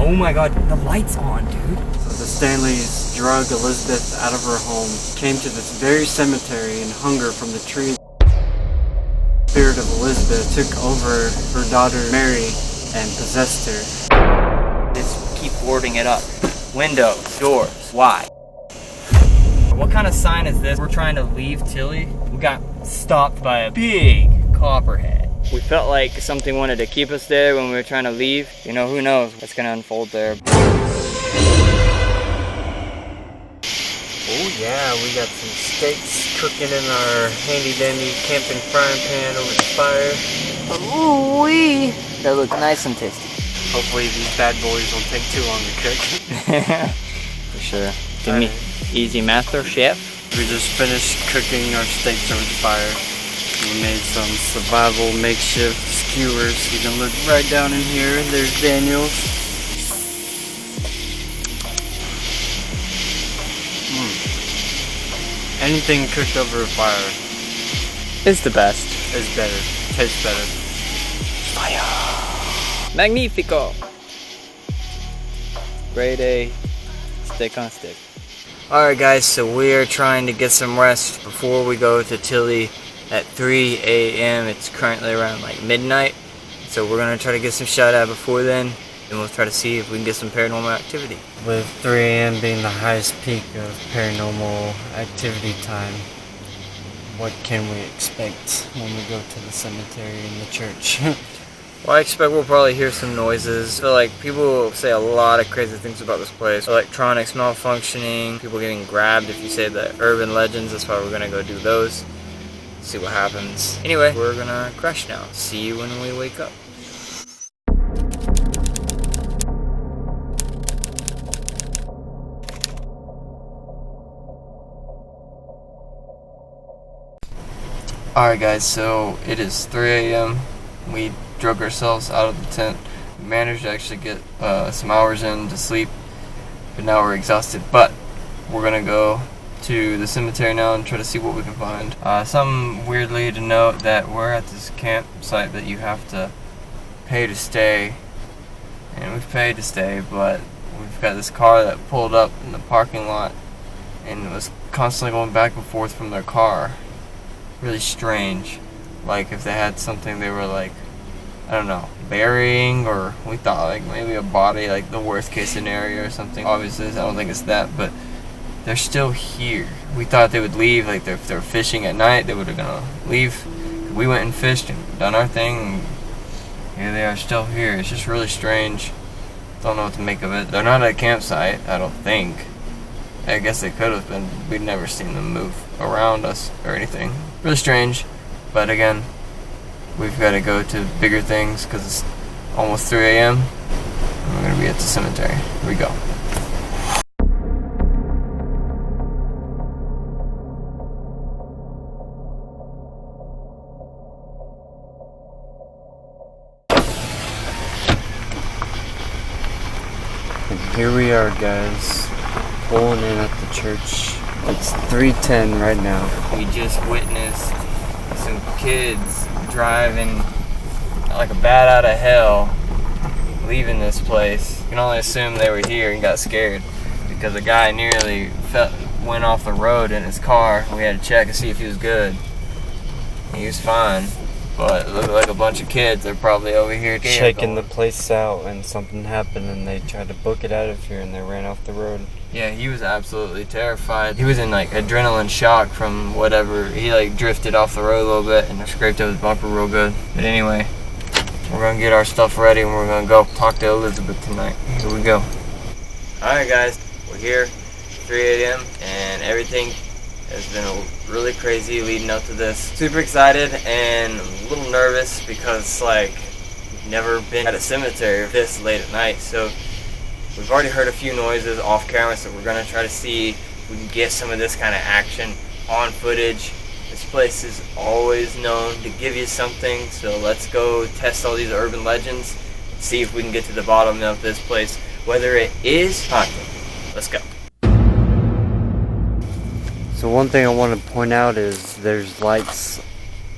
Oh my god, the light's on, dude. So the Stanleys drug Elizabeth out of her home, came to this very cemetery and hung her from the tree. The spirit of Elizabeth took over her daughter Mary and possessed her. Just keep boarding it up. Windows, doors, why? What kind of sign is this? We're trying to leave Tilley. We got stopped by a big copperhead. We felt like something wanted to keep us there when we were trying to leave. You know, who knows what's gonna unfold there. Oh yeah, we got some steaks cooking in our handy dandy camping frying pan over the fire. Ooh wee! That look nice and tasty. Hopefully these bad boys don't take too long to cook. For sure. Give me easy master chef. We just finished cooking our steaks over the fire. We made some survival makeshift skewers. You can look right down in here. There's Daniel's. Anything cooked over a fire It's the best. is better. Tastes better. Fire! Magnifico! Grade A steak on stick. Alright guys, so we are trying to get some rest before we go to Tilley at 3 a.m. It's currently around like midnight. So we're going to try to get some shut eye before then. And we'll try to see if we can get some paranormal activity. With 3 a.m. being the highest peak of paranormal activity time, what can we expect when we go to the cemetery and the church? Well, I expect we'll probably hear some noises. I feel like people say a lot of crazy things about this place. Electronics malfunctioning, people getting grabbed if you say the urban legends. That's why we're gonna go do those. See what happens. Anyway, we're gonna crash now. See you when we wake up. Alright guys, so it is 3 a.m. We drug ourselves out of the tent. We managed to actually get some hours in to sleep, but now we're exhausted. But we're gonna go to the cemetery now and try to see what we can find. Something weirdly to note that we're at this campsite that you have to pay to stay, and we've paid to stay, but we've got this car that pulled up in the parking lot and was constantly going back and forth from their car. Really strange. Like if they had something they were like, I don't know, burying, or we thought like maybe a body, like the worst case scenario or something. Obviously I don't think it's that, but they're still here. We thought they would leave, like if they're fishing at night they would have gonna leave. We went and fished and done our thing, and here they are still here. It's just really strange. Don't know what to make of it. They're not at a campsite, I don't think. I guess they could have been. We'd never seen them move around us or anything. Really strange, but again, we've got to go to bigger things because it's almost 3 a.m. and we're going to be at the cemetery. Here we go. And here we are, guys, pulling in at the church. It's 3:10 right now. We just witnessed some kids driving like a bat out of hell, leaving this place. You can only assume they were here and got scared because a guy nearly went off the road in his car. We had to check and see if he was good. He was fine, but it looked like a bunch of kids. They're probably over here checking the place out, and something happened and they tried to book it out of here and they ran off the road. Yeah, he was absolutely terrified. He was in like adrenaline shock from whatever. He like drifted off the road a little bit and scraped up his bumper real good. But anyway, we're gonna get our stuff ready and we're gonna go talk to Elizabeth tonight. Here we go. Alright guys, we're here, 3 a.m. and everything has been really crazy leading up to this. Super excited and a little nervous because like we've never been at a cemetery this late at night. So we've already heard a few noises off camera, so we're gonna try to see if we can get some of this kind of action on footage. This place is always known to give you something, so let's go test all these urban legends and see if we can get to the bottom of this place, whether it is haunted. Let's go. So one thing I want to point out is there's lights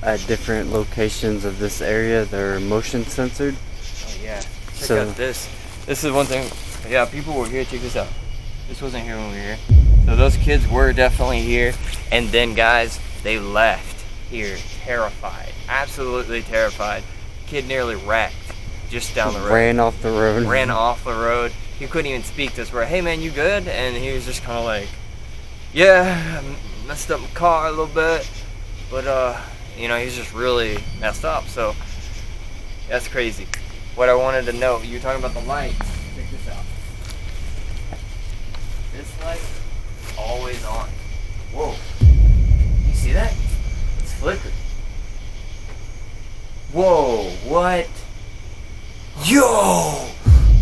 at different locations of this area. They're motion censored. Oh yeah, check So out this. This is one thing. Yeah, people were here. Check this out. This wasn't here when we were here. So those kids were definitely here. And then, guys, they left here terrified. Absolutely terrified. Kid nearly wrecked just down the road. Ran off the road. Ran off the road. He couldn't even speak to us. We're, hey man, you good? And he was just kind of like, yeah, I messed up my car a little bit. But, you know, he's just really messed up. So that's crazy. What I wanted to know, you were talking about the lights. Check this out. This light is always on. Whoa. You see that? It's flickering. Whoa, what? Yo!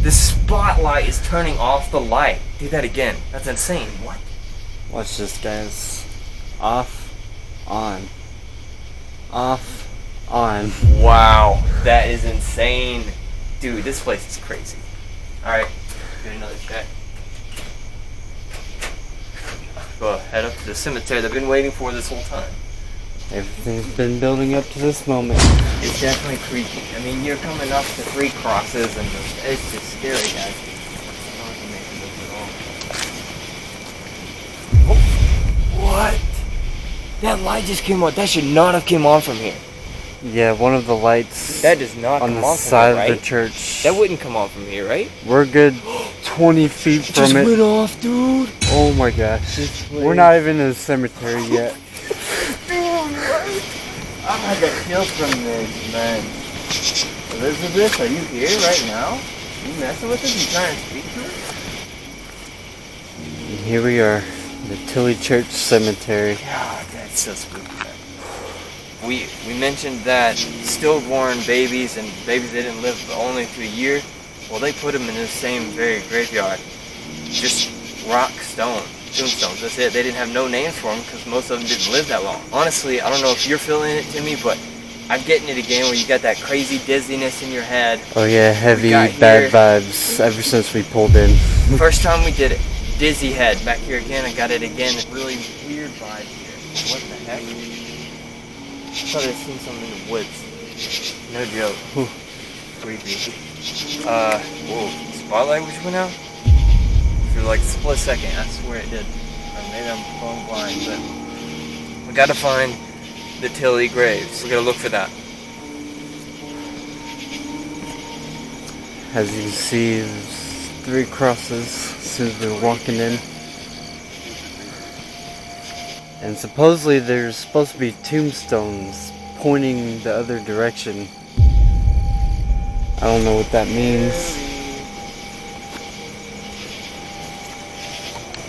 The spotlight is turning off the light. Do that again. That's insane. What? Watch this, guys. Off, on. Off, on. Wow, that is insane. Dude, this place is crazy. Alright, get another check. Go head up to the cemetery they've been waiting for this whole time. Everything's been building up to this moment. It's definitely creepy. I mean, you're coming up to 3 crosses and it's just scary, guys. Oh, what? That light just came on. That should not have come on from here. Yeah, one of the lights That does not on come the on side from here, right? of the church. That wouldn't come on from here, right? We're good 20 feet from just it. went off, dude. Oh my gosh. We're not even in the cemetery yet. I got chills from this, man. Elizabeth, are you here right now? You messing with us? You trying to speak to us? And here we are, the Tilley Church Cemetery. God, that's so spooky, man. We mentioned that stillborn babies and babies that didn't live only to a year, well, they put them in the same very graveyard. Just rock stone. Tombstones, that's it. They didn't have no names for them because most of them didn't live that long. Honestly, I don't know if you're feeling it to me, but I'm getting it again where you got that crazy dizziness in your head. Oh yeah, heavy, bad vibes ever since we pulled in. First time we did it, dizzy head. Back here again, I got it again. Really weird vibe here. What the heck? I thought I'd seen something in the woods. No joke. Whew. Creepy. Whoa, spotlight which went out? For like a split second, I swear it did. Or maybe I'm going blind, but we gotta find the Tilley graves. We gotta look for that. As you can see, there's 3 crosses as soon as we're walking in. And supposedly there's supposed to be tombstones pointing the other direction. I don't know what that means.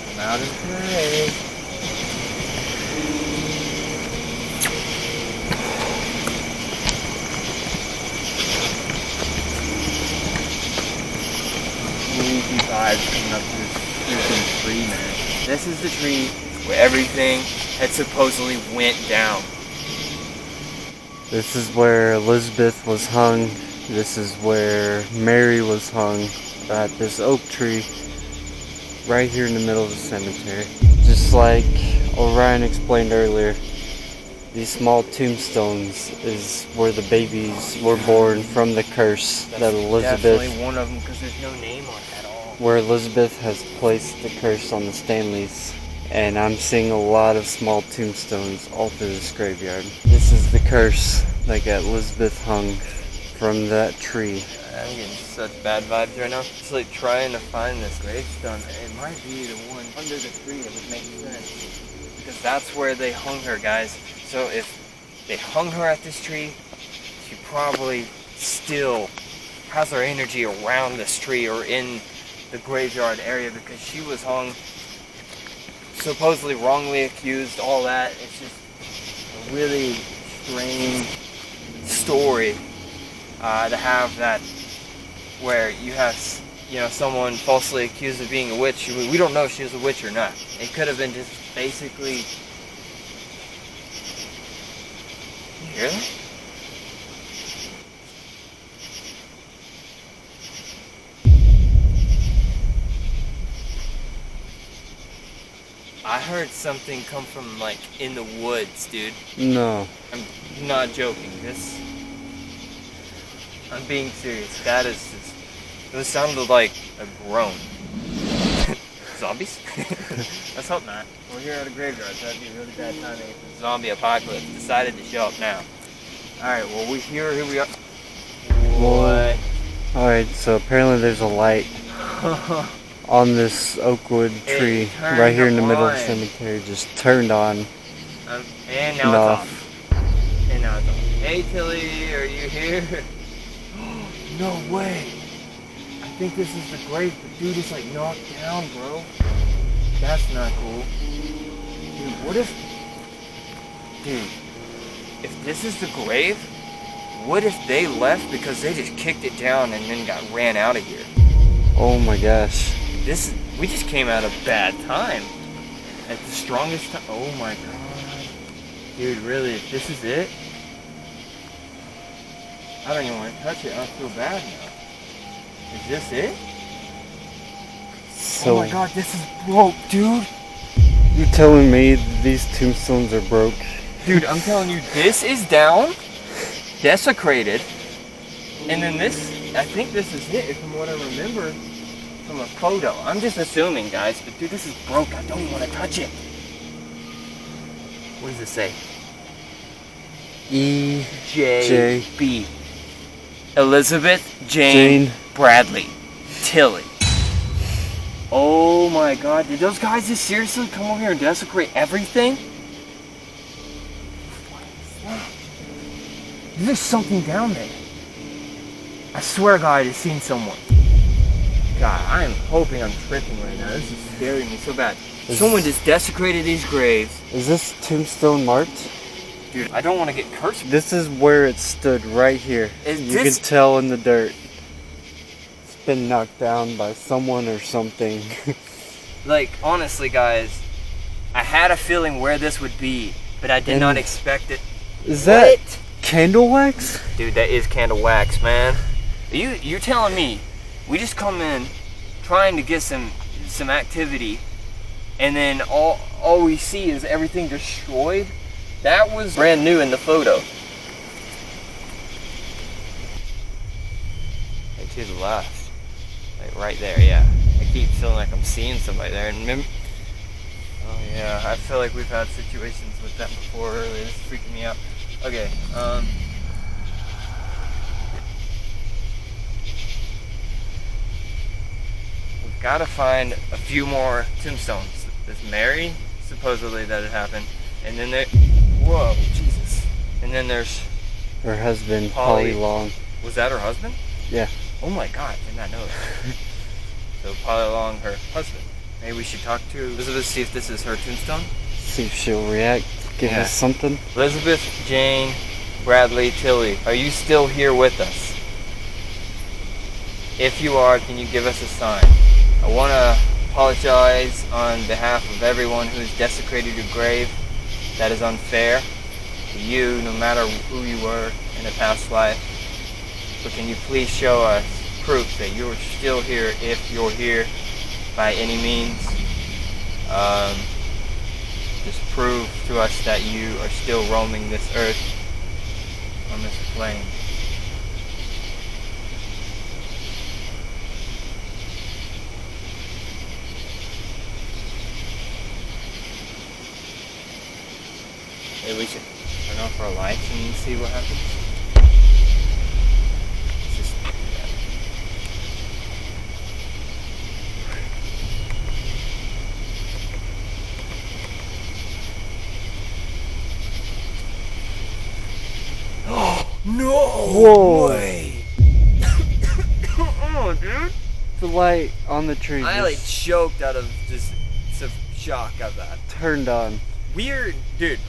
Come out and pray. Creepy vibes coming up to this freaking tree, man. This is the tree where everything had supposedly went down. This is where Elizabeth was hung. This is where Mary was hung, at this oak tree right here in the middle of the cemetery. Just like Orion explained earlier, these small tombstones is where the babies were born from the curse that Elizabeth, Definitely one of them because there's no name on it at all. where Elizabeth has placed the curse on the Stanleys. And I'm seeing a lot of small tombstones all through this graveyard. This is the curse that got Elizabeth hung from that tree. I'm getting such bad vibes right now. Just like trying to find this gravestone. It might be the one under the tree that would make sense. Because that's where they hung her, guys. So if they hung her at this tree, she probably still has her energy around this tree or in the graveyard area because she was hung, supposedly wrongly accused, all that. It's just a really strange story to have that where you have, you know, someone falsely accused of being a witch. We don't know if she was a witch or not. It could have been just basically... You hear that? I heard something come from, like, in the woods, dude. No. I'm not joking. I'm being serious. That is just It sounded like a groan. Zombies? Let's hope not. We're here at a graveyard, so that'd be really bad timing if the zombie apocalypse decided to show up now. Alright, well here we are. What? Alright, so apparently there's a light on this oakwood tree right here in the middle of the cemetery, just turned on. And now it's off. And now it's off. Hey Tilley, are you here? No way! I think this is the grave, but dude is like knocked down, bro. That's not cool. Dude, what if... Dude, if this is the grave, what if they left because they just kicked it down and then ran out of here? Oh my gosh. We just came out of bad time. At the strongest time. Oh my god. Dude, really, if this is it? I don't even want to touch it. I feel bad now. Is this it? So, oh my god, this is broke, dude. You telling me these tombstones are broke? Dude, I'm telling you, this is down, desecrated, and then this, I think this is it, from what I remember from a photo. I'm just assuming, guys, but dude, this is broke. I don't even want to touch it. What does it say? EJB. Elizabeth Jane Bradley Tilley. Oh my god, did those guys just seriously come over here and desecrate everything? What is that? There's something down there. I swear to God, I just seen someone. God, I am hoping I'm tripping right now. This is scaring me so bad. Someone just desecrated these graves. Is this tombstone marked? Dude, I don't want to get cursed. This is where it stood, right here. You can tell in the dirt. It's been knocked down by someone or something. Like, honestly, guys, I had a feeling where this would be, but I did not expect it. Is that candle wax? Dude, that is candle wax, man. You telling me we just come in trying to get some activity, and then all we see is everything destroyed? That was brand new in the photo. Like to the left. Like right there, yeah. I keep feeling like I'm seeing somebody there. And remember, oh yeah, I feel like we've had situations with that before earlier. This is freaking me out. Okay, we've got to find a few more tombstones. There's Mary, supposedly that had happened. And then there, whoa, Jesus. And then there's her husband, Polly Long. Was that her husband? Yeah. Oh my God, did not know that. So Polly Long, her husband. Maybe we should talk to Elizabeth, see if this is her tombstone. See if she'll react, give us something. Elizabeth Jane Bradley Tilley, are you still here with us? If you are, can you give us a sign? I want to apologize on behalf of everyone who's desecrated your grave. That is unfair to you, no matter who you were in a past life. But can you please show us proof that you're still here, if you're here by any means? Just prove to us that you are still roaming this earth on this plane. Maybe we should turn off our lights and see what happens. Let's just do that. Oh no! Whoa! Way. Oh, dude! The light on the tree. I like choked out of just some shock of that. Turned on. Weird, dude.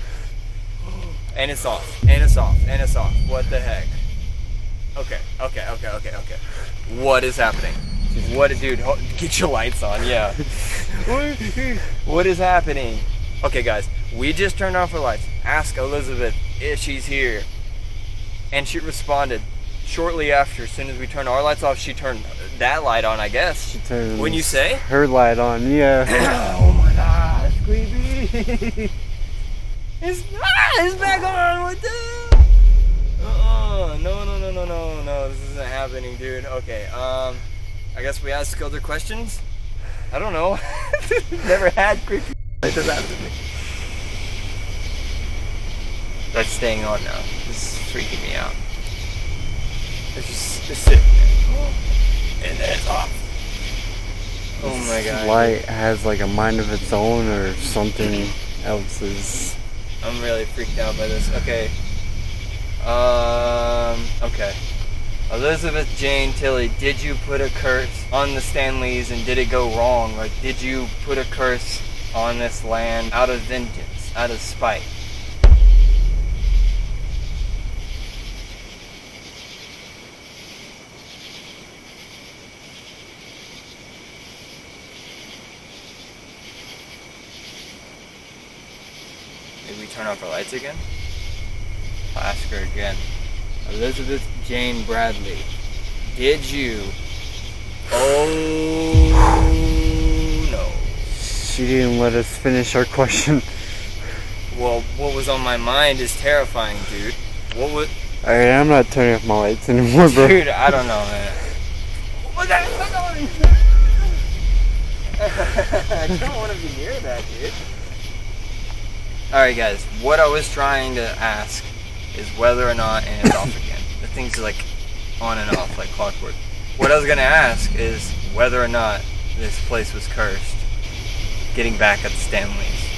And it's off, and it's off, and it's off. What the heck? Okay. What is happening? What, dude, get your lights on, yeah. What is happening? Okay, guys, we just turned off our lights. Ask Elizabeth if she's here. And she responded shortly after. As soon as we turned our lights off, she turned that light on, I guess. She turned Wouldn't you say? Her light on, yeah. Oh my god, it's creepy. It's back on. What the hell? No, this isn't happening, dude. Okay, I guess we ask other questions? I don't know. Never had creepy like this happen to me. That's staying on now. This is freaking me out. It's sitting there. And then it's off. Oh my god. Light has like a mind of its own or something else's. I'm really freaked out by this. Okay. Okay. Elizabeth Jane Tilley, did you put a curse on the Stanleys and did it go wrong? Like, did you put a curse on this land out of vengeance, out of spite? Maybe we turn off our lights again? I'll ask her again. Elizabeth Jane Bradley, did you? Oh no. She didn't let us finish our question. Well, what was on my mind is terrifying, dude. What would... Alright, I'm not turning off my lights anymore, bro. Dude, I don't know, man. What the heck I don't want to be near that, dude. Alright guys, what I was trying to ask is whether or not, and it's off again. The thing's like on and off like clockwork. What I was gonna ask is whether or not this place was cursed. Getting back at the Stanleys.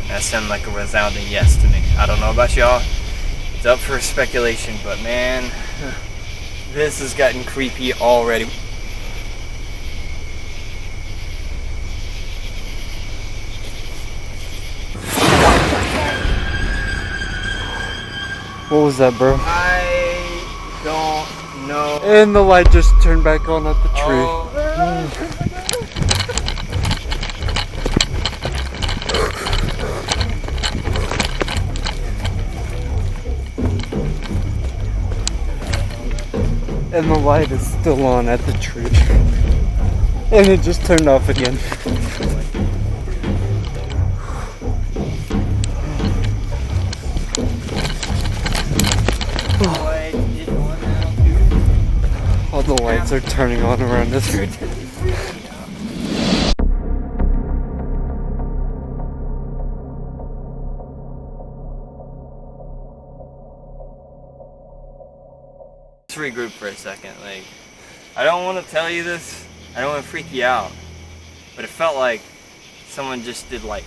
And that sounded like a resounding yes to me. I don't know about y'all. It's up for speculation, but man, this has gotten creepy already. What was that, bro? I don't know. And the light just turned back on at the tree. And the light is still on at the tree. And it just turned off again. All the lights are turning on around us. Let's regroup for a second. Like, I don't want to tell you this. I don't want to freak you out. But it felt like someone just did like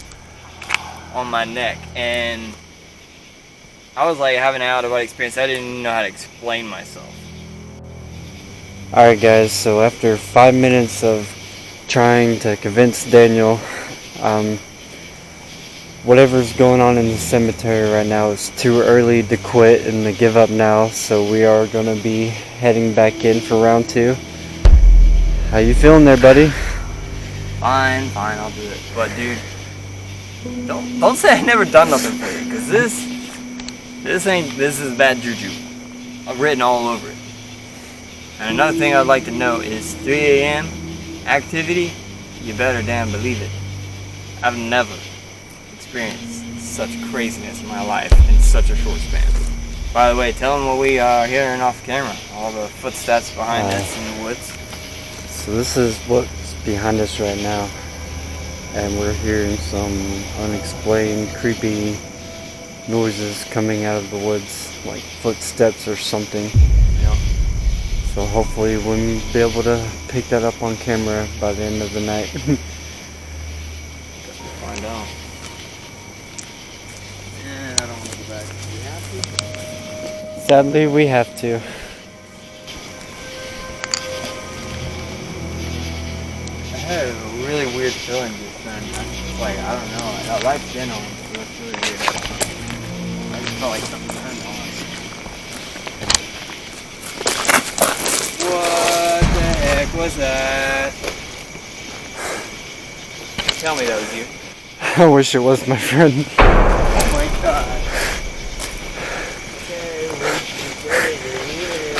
on my neck, and I was like having an out-of-body experience. I didn't know how to explain myself. Alright guys, so after 5 minutes of trying to convince Daniel, whatever's going on in the cemetery right now is too early to quit and to give up now, so we are going to be heading back in for round 2. How you feeling there, buddy? Fine, I'll do it. But dude, don't say I never done nothing for you, cause this is bad juju. I've written all over it. And another thing I'd like to know is 3 a.m. activity, you better damn believe it. I've never experienced such craziness in my life in such a short span. By the way, tell them what we are hearing off camera. All the footsteps behind us in the woods. So this is what's behind us right now. And we're hearing some unexplained, creepy noises coming out of the woods, like footsteps or something. Yeah. So hopefully we'll be able to pick that up on camera by the end of the night. Guess we'll find out. Yeah, I don't want to go back. Do we have to? Sadly, we have to. I had a really weird feeling just then. Like, I don't know. That light's been on, so it's really weird. I just felt like something turned on. What the heck was that? Tell me that was you. I wish it was, my friend. Oh my god. Okay, wait, you're here.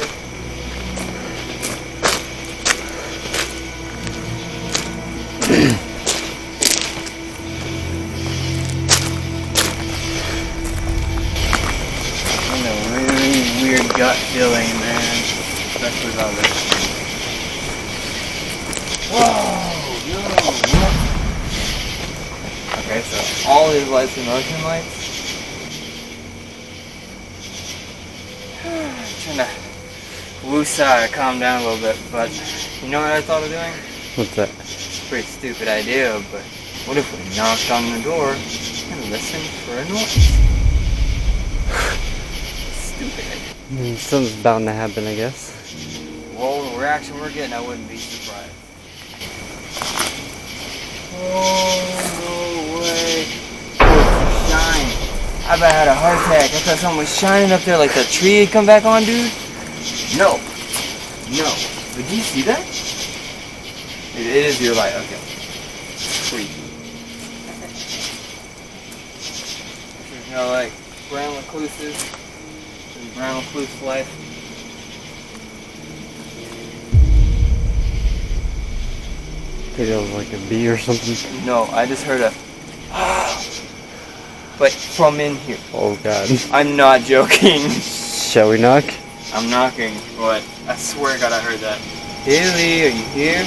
I'm in a really weird gut feeling, man. Especially about this. Whoa! Yo! Okay, so all these lights are motion lights. Trying to woosah to calm down a little bit, but you know what I thought of doing? What's that? Pretty stupid idea, but what if we knocked on the door and listened for a noise? Stupid idea. Something's bound to happen, I guess. Well, the reaction we're getting, I wouldn't be surprised. Oh, no way. Oh, shine. I about had a heart attack. I thought something was shining up there like the tree had come back on, dude. No. No. Did you see that? It is your light, okay. Sweet. There's no like brown recluses. Brown recluse life. Think it was like a bee or something. No, I just heard a but from in here. Oh god. I'm not joking. Shall we knock? I'm knocking, but I swear to God I heard that. Tilley, are you here?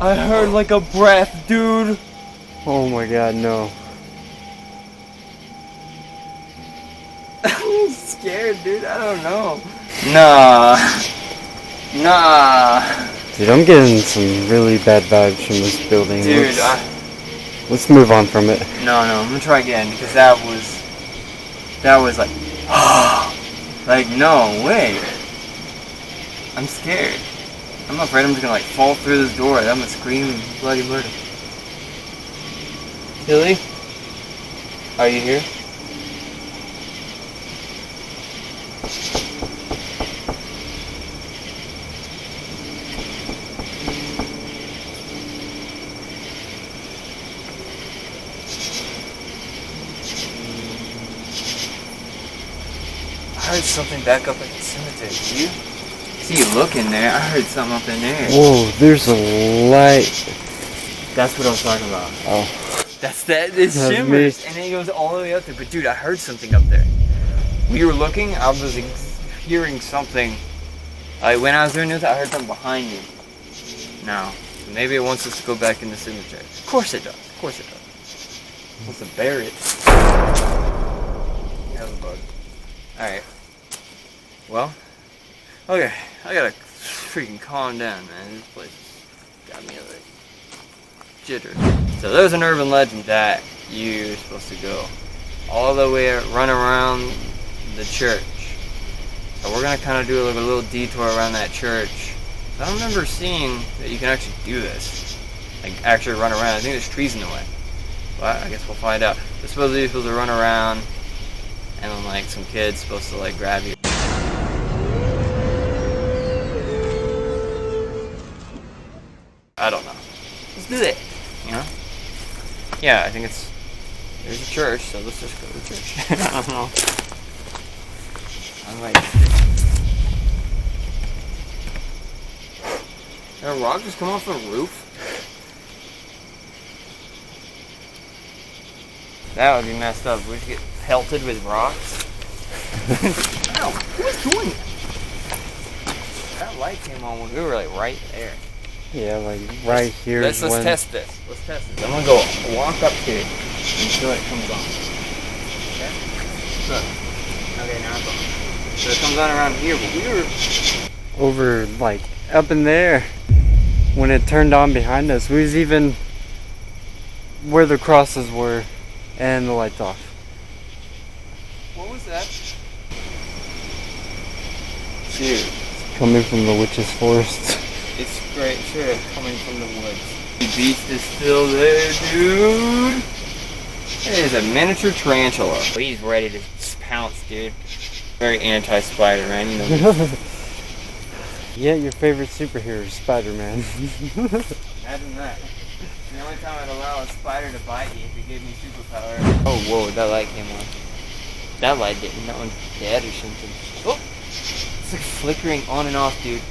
I heard like a breath, dude. Oh my god, no. I'm scared, dude. I don't know. Nah. Dude, I'm getting some really bad vibes from this building. Dude, Let's move on from it. no, I'm gonna try again because that was like, like no way. I'm scared. I'm afraid I'm just gonna like fall through this door. I'm gonna scream bloody murder. Tilley, are you here? I heard something back up at the cemetery. Do you? See you looking there. I heard something up in there. Whoa, there's a light. That's what I was talking about. Oh. That's that. It That's shimmers me. and then it goes all the way up there. But dude, I heard something up there. We were looking. I was hearing something. When I was doing this, I heard something behind me. Now, maybe it wants us to go back in the cemetery. Of course it does. Of course it does. It wants to bury it. That was a bug. All right. Well. Okay, I gotta freaking calm down, man. This place got me like jitters. So there's an urban legend that you're supposed to go all the way, run around the church. So we're gonna kind of do like a little detour around that church. I don't remember seeing that you can actually do this, like actually run around. I think there's trees in the way. But I guess we'll find out. You're supposed to run around, and then like some kid's supposed to like grab you. I don't know. Let's do it. You know? Yeah, I think there's a church, so let's just go to church. I don't know. I'm like, did a rock just come off the roof? That would be messed up. We just get pelted with rocks. Ow, who's doing that? That light came on when we were like right there. Yeah, like right here. Let's test this. Let's test this. I'm gonna go walk up to it until it comes on. Okay? Look. Okay, now it's on. So it comes on around here, but we were over, like, up in there. When it turned on behind us, we was even where the crosses were and the lights off. What was that? Dude. Coming from the witch's forest. It's great, sure, coming from the woods. The beast is still there, dude. It is a miniature tarantula. He's ready to pounce, dude. Very anti-spider, man. You know. Yeah, your favorite superhero is Spider-Man. Imagine that. The only time I'd allow a spider to bite me if it gave me superpower. Oh, whoa, that light came on. That light didn't. That one's dead or something. Oh! It's like flickering on and off, dude.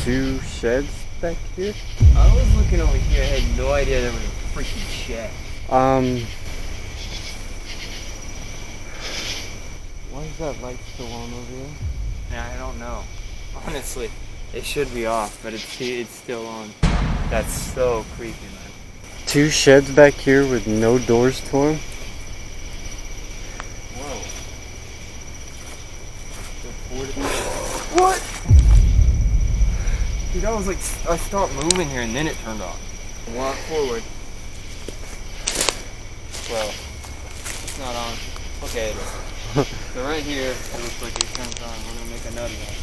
2 sheds back here. I was looking over here. I had no idea there was a freaking shed. Why is that light still on over there? Yeah, I don't know. Honestly, it should be off, but it's still on. That's so creepy, man. 2 sheds back here with no doors to them. Whoa. What? Dude, I was like, I stopped moving here and then it turned on. Walk forward. Well, it's not on. Okay, it is. So right here, it looks like it turns on. We're gonna make a nut of that.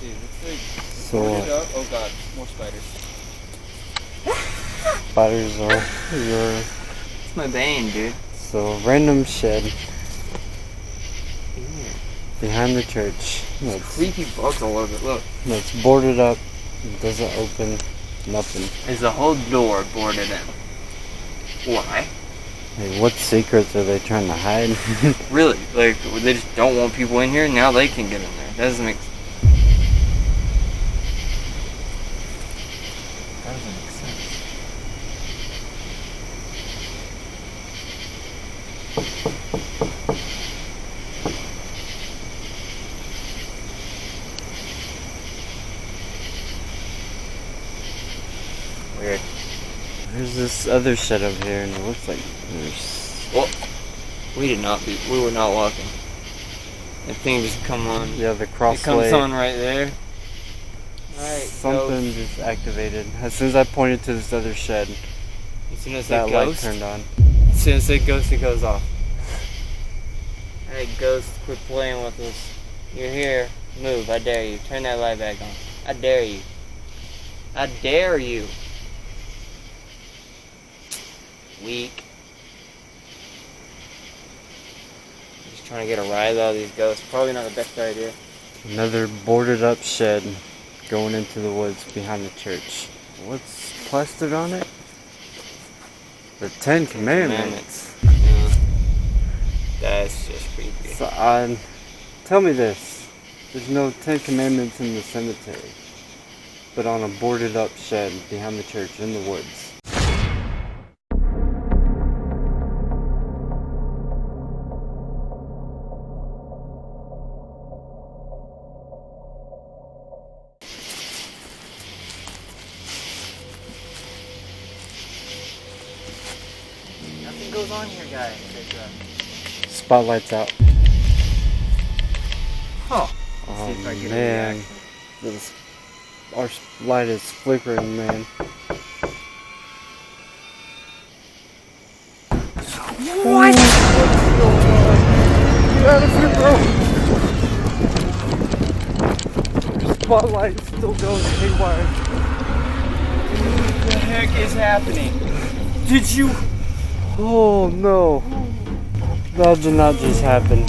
Dude, it's like, So, boarded up. Oh god, more spiders. spiders are your... It's my bane, dude. So, random shed Ew. behind the church. That's, Creepy bugs all over it, look. that's boarded up. It doesn't open. Nothing. Is the whole door boarded in? Why? Hey, what secrets are they trying to hide? Really? Like, they just don't want people in here? Now they can get in there. That doesn't make sense. That doesn't make sense. Weird. There's this other shed over here, and it looks like there's... Well, we were not walking. That thing just come on. Yeah, the It crossway. comes on right there. Alright, Something just activated. As soon as I pointed to this other shed, as soon as that it light goes, turned on. as soon as it goes off. Alright, ghost, quit playing with us. You're here. Move, I dare you. Turn that light back on. I dare you. I dare you. Weak. Just trying to get a rise out of these ghosts. Probably not the best idea. Another boarded up shed going into the woods behind the church. What's plastered on it? The 10 Commandments. Yeah. That's just creepy. So, tell me this. There's no 10 Commandments in the cemetery, but on a boarded up shed behind the church in the woods. Nothing goes on here, guys. Spotlight's out. Huh. Oh See if I get a man, reaction. our light is flickering, man. What? Get out of here, bro! Spotlight's still going haywire. What the heck is happening? Did you? Oh no! That did not just happen.